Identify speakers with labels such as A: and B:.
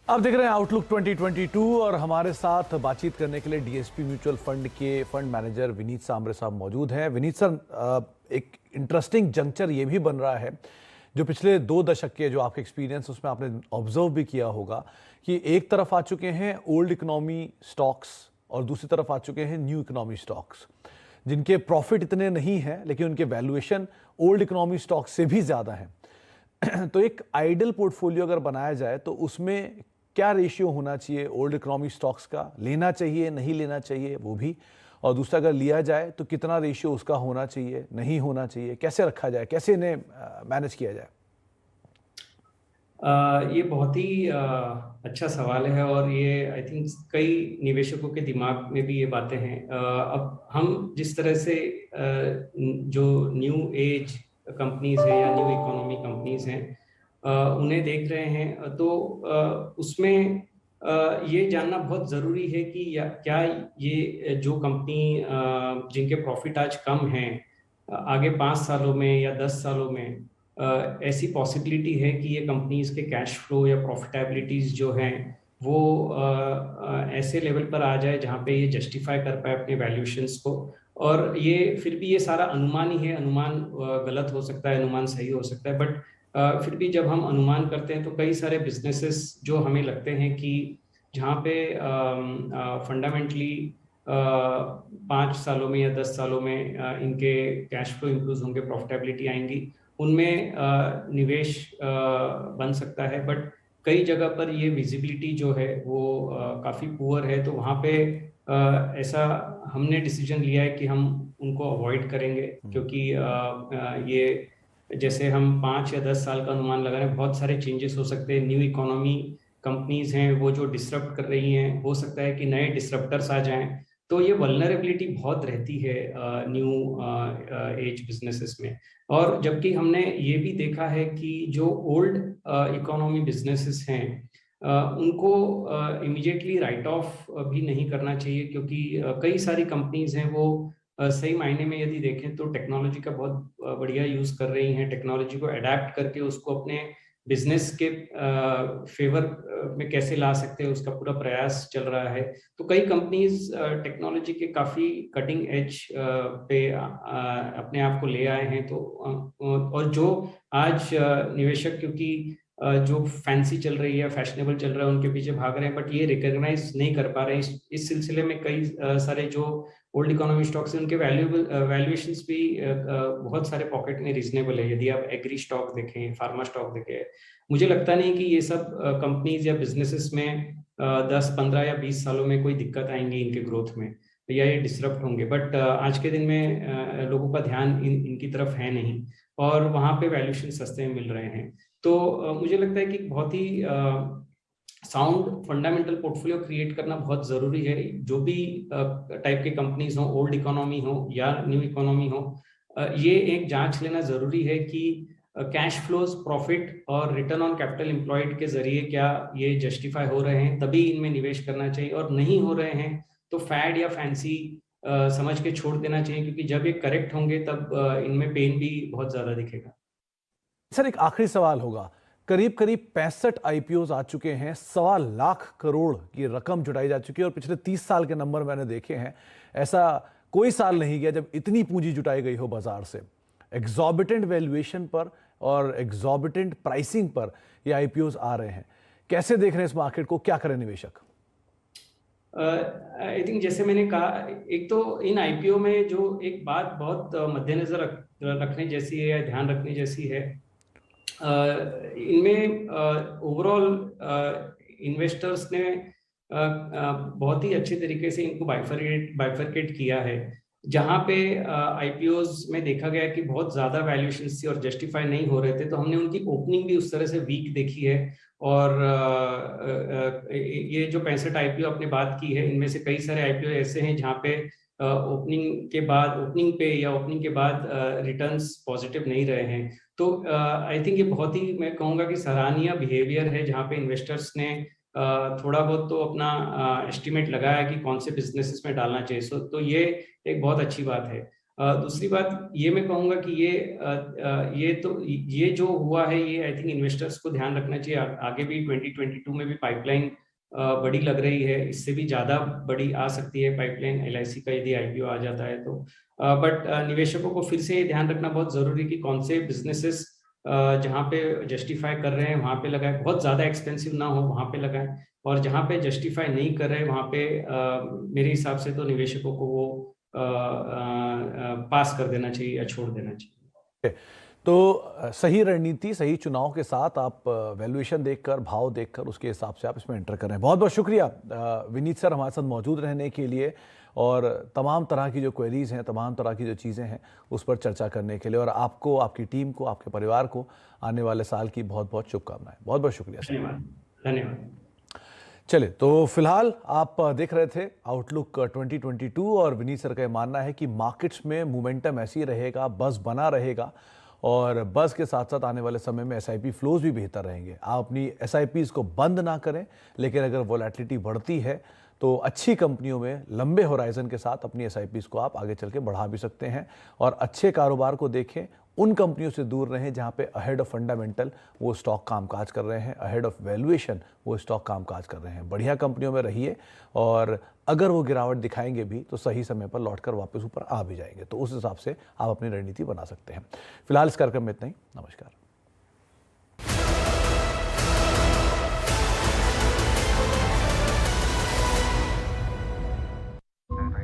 A: आप देख रहे हैं आउटलुक 2022 और हमारे साथ बातचीत करने के लिए डीएसपी म्यूचुअल फंड के फंड मैनेजर विनीत सांबरे साहब मौजूद हैं। विनीत सर, एक इंटरेस्टिंग जंक्चर ये भी बन रहा है जो पिछले 2 दशक के जो आपके एक्सपीरियंस उसमें आपने ऑब्जर्व भी किया होगा कि एक तरफ आ चुके हैं ओल्ड इकोनॉमी स्टॉक्स और दूसरी तरफ आ चुके हैं न्यू इकोनॉमी स्टॉक्स, जिनके प्रॉफिट इतने नहीं हैं लेकिन उनके वैल्यूएशन ओल्ड इकोनॉमी स्टॉक्स से भी ज़्यादा हैं। तो एक आइडल पोर्टफोलियो अगर बनाया जाए तो उसमें क्या रेशियो होना चाहिए ओल्ड इकोनॉमी स्टॉक्स का, लेना चाहिए नहीं लेना चाहिए वो भी, और दूसरा अगर लिया जाए तो कितना रेशियो उसका होना चाहिए नहीं होना चाहिए, कैसे रखा जाए, कैसे इन्हें मैनेज किया जाए?
B: ये बहुत ही अच्छा सवाल है और ये आई थिंक कई निवेशकों के दिमाग में भी ये बातें हैं। अब हम जिस तरह से जो न्यू एज कंपनीज है या न्यू इकोनॉमी कंपनीज हैं उन्हें देख रहे हैं तो उसमें ये जानना बहुत ज़रूरी है कि क्या ये जो कंपनी जिनके प्रॉफिट आज कम हैं आगे 5 सालों में या 10 सालों में ऐसी पॉसिबिलिटी है कि ये कंपनीज के कैश फ्लो या प्रॉफिटेबिलिटीज जो हैं वो ऐसे लेवल पर आ जाए जहाँ पे ये जस्टिफाई कर पाए अपने वैल्यूएशंस को। और ये फिर भी ये सारा अनुमान ही है, अनुमान गलत हो सकता है, अनुमान सही हो सकता है, बट फिर भी जब हम अनुमान करते हैं तो कई सारे बिजनेसेस जो हमें लगते हैं कि जहाँ पे फंडामेंटली 5 सालों में या 10 सालों में इनके कैश फ्लो इम्प्रूव होंगे, प्रॉफिटेबिलिटी आएंगी, उनमें निवेश बन सकता है। बट कई जगह पर ये विजिबिलिटी जो है वो काफ़ी पुअर है, तो वहाँ पे ऐसा हमने डिसीजन लिया है कि हम उनको अवॉइड करेंगे, क्योंकि ये जैसे हम 5 या 10 साल का अनुमान लगा रहे हैं, बहुत सारे चेंजेस हो सकते हैं। न्यू इकोनॉमी कंपनीज हैं वो जो डिसरप्ट कर रही हैं, हो सकता है कि नए डिसरप्टर्स आ जाएं, तो ये वल्नरेबिलिटी बहुत रहती है न्यू एज बिजनेसेस में। और जबकि हमने ये भी देखा है कि जो ओल्ड इकोनॉमी बिजनेसेस हैं उनको इमीडिएटली राइट ऑफ भी नहीं करना चाहिए, क्योंकि कई सारी कंपनीज हैं वो सही मायने में यदि देखें तो टेक्नोलॉजी का बहुत बढ़िया यूज कर रही हैं, टेक्नोलॉजी को अडेप्ट करके उसको अपने बिजनेस के फेवर में कैसे ला सकते हैं उसका पूरा प्रयास चल रहा है। तो कई कंपनीज टेक्नोलॉजी के काफी कटिंग एज पे अपने आप को ले आए हैं। तो और जो आज निवेशक क्योंकि जो फैंसी चल रही है, फैशनेबल चल रहा है, उनके पीछे भाग रहे हैं, बट ये रिकॉग्नाइज नहीं कर पा रहे हैं। इस सिलसिले में कई सारे जो ओल्ड इकोनॉमी स्टॉक्स हैं उनके वैल्यूएशंस भी बहुत सारे पॉकेट में रीजनेबल है। यदि आप एग्री स्टॉक देखें, फार्मा स्टॉक देखें, मुझे लगता नहीं कि ये सब कंपनीज या बिजनेसेस में 10, 15 या 20 सालों में कोई दिक्कत आएंगी इनके ग्रोथ में, या ये डिसरप्ट होंगे। बट आज के दिन में लोगों का ध्यान इनकी तरफ है नहीं, और वहाँ पे वैल्यूएशन सस्ते में मिल रहे हैं। तो मुझे लगता है कि बहुत ही साउंड फंडामेंटल पोर्टफोलियो क्रिएट करना बहुत जरूरी है। जो भी टाइप की कंपनीज हो, ओल्ड इकोनॉमी हो या न्यू इकोनॉमी हो, ये एक जांच लेना जरूरी है कि कैश फ्लोज, प्रॉफिट और रिटर्न ऑन कैपिटल एम्प्लॉयड के जरिए क्या ये जस्टिफाई हो रहे हैं, तभी इनमें निवेश करना चाहिए। और नहीं हो रहे हैं तो फैड या फैंसी समझ के छोड़ देना चाहिए, क्योंकि जब ये करेक्ट होंगे तब इनमें पेन भी बहुत ज्यादा दिखेगा।
A: सर, एक आखिरी सवाल होगा। करीब करीब 65 आईपीओ आ चुके हैं, 1.25 लाख करोड़ की रकम जुटाई जा चुकी है और पिछले 30 साल के नंबर मैंने देखे हैं, ऐसा कोई साल नहीं गया जब इतनी पूंजी जुटाई गई हो बाजार से। एग्जॉर्बिटेंट वैल्यूएशन पर और एग्जॉर्बिटेंट प्राइसिंग पर ये आईपीओ आ रहे हैं। कैसे देख रहे हैं इस मार्केट को, क्या करें निवेशक?
B: आई थिंक जैसे मैंने कहा, एक तो इन आईपीओ में जो एक बात बहुत मद्देनजर रखने जैसी है या ध्यान रखने जैसी है, इनमें ओवरऑल इन्वेस्टर्स ने बहुत ही अच्छे तरीके से इनको बाइफरकेट किया है। जहाँ पे आईपीओज में देखा गया कि बहुत ज्यादा वैल्यूएशन थी और जस्टिफाई नहीं हो रहे थे, तो हमने उनकी ओपनिंग भी उस तरह से वीक देखी है। और ये जो 65 आईपीओ आपने बात की है, इनमें से कई सारे आईपीओ ऐसे हैं जहाँ पे ओपनिंग पे या ओपनिंग के बाद रिटर्न्स पॉजिटिव नहीं रहे हैं। तो आई थिंक ये बहुत ही, मैं कहूँगा कि सराहनीय बिहेवियर है, जहाँ पे इन्वेस्टर्स ने थोड़ा बहुत तो अपना एस्टिमेट लगाया कि कौन से बिजनेसेस में डालना चाहिए। तो ये एक बहुत अच्छी बात है। दूसरी बात ये मैं कहूँगा कि ये जो हुआ है, ये आई थिंक इन्वेस्टर्स को ध्यान रखना चाहिए। आगे भी 2022 में भी पाइपलाइन बड़ी लग रही है, इससे भी ज़्यादा बड़ी आ सकती है पाइपलाइन एलआईसी का, यदि आईपीओ आ जाता है तो। बट निवेशकों को फिर से ध्यान रखना बहुत ज़रूरी है कि कौन से बिजनेसेस जहाँ पे जस्टिफाई कर रहे हैं वहाँ पे लगाएं, बहुत ज़्यादा एक्सपेंसिव ना हो वहाँ पे लगाएं, और जहाँ पे जस्टिफाई नहीं कर रहे हैं वहाँ पे मेरे हिसाब से तो निवेशकों को वो पास कर देना चाहिए या छोड़ देना चाहिए।
A: तो सही रणनीति, सही चुनाव के साथ आप वैल्यूएशन देखकर, भाव देखकर उसके हिसाब से आप इसमें एंटर कर रहे हैं। बहुत बहुत शुक्रिया विनीत सर हमारे साथ मौजूद रहने के लिए, और तमाम तरह की जो क्वेरीज हैं, तमाम तरह की जो चीज़ें हैं उस पर चर्चा करने के लिए, और आपको, आपकी टीम को, आपके परिवार को आने वाले साल की बहुत बहुत शुभकामनाएं। बहुत बहुत शुक्रिया सर।
B: धन्यवाद। धन्यवाद।
A: चले, तो फिलहाल आप देख रहे थे आउटलुक 2022, और विनीत सर का ये मानना है कि मार्केट्स में मोमेंटम ऐसे ही रहेगा, बस बना रहेगा, और बस के साथ साथ आने वाले समय में एसआईपी फ्लोज भी बेहतर रहेंगे। आप अपनी एसआईपीज़ को बंद ना करें, लेकिन अगर वोलेटिलिटी बढ़ती है तो अच्छी कंपनियों में लंबे होराइजन के साथ अपनी एसआईपीज़ को आप आगे चल के बढ़ा भी सकते हैं, और अच्छे कारोबार को देखें। उन कंपनियों से दूर रहें जहां पे अहेड ऑफ फंडामेंटल वो स्टॉक कामकाज कर रहे हैं, अहेड ऑफ वैल्यूएशन वो स्टॉक कामकाज कर रहे हैं। बढ़िया कंपनियों में रहिए, और अगर वो गिरावट दिखाएंगे भी तो सही समय पर लौटकर वापस ऊपर आ भी जाएंगे, तो उस हिसाब से आप अपनी रणनीति बना सकते हैं। फिलहाल इस कार्यक्रम में इतना ही। नमस्कार।